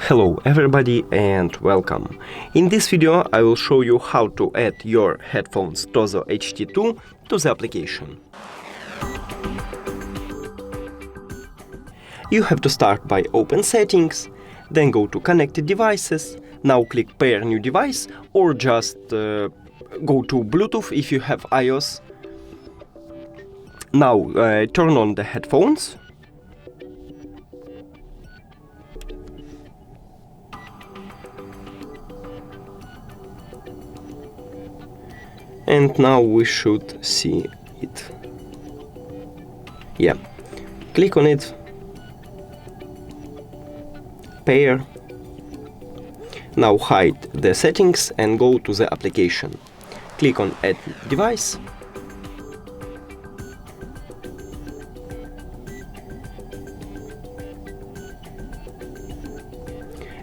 Hello everybody and welcome. In this video I will show you how to add your headphones TOZO HT2 to the application. You have to start by open settings, then go to connected devices, now click pair new device or just go to Bluetooth if you have iOS. Now turn on the headphones. And now we should see it. Yeah, click on it, pair. Now hide the settings and go to the application. Click on Add Device.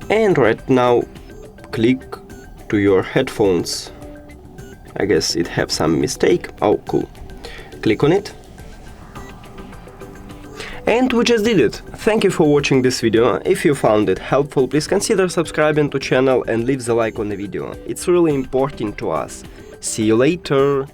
And right now click to your headphones. I guess it have some mistake. Oh, cool. Click on it. And we just did it. Thank you for watching this video. If you found it helpful, please consider subscribing to channel and leave the like on the video. It's really important to us. See you later.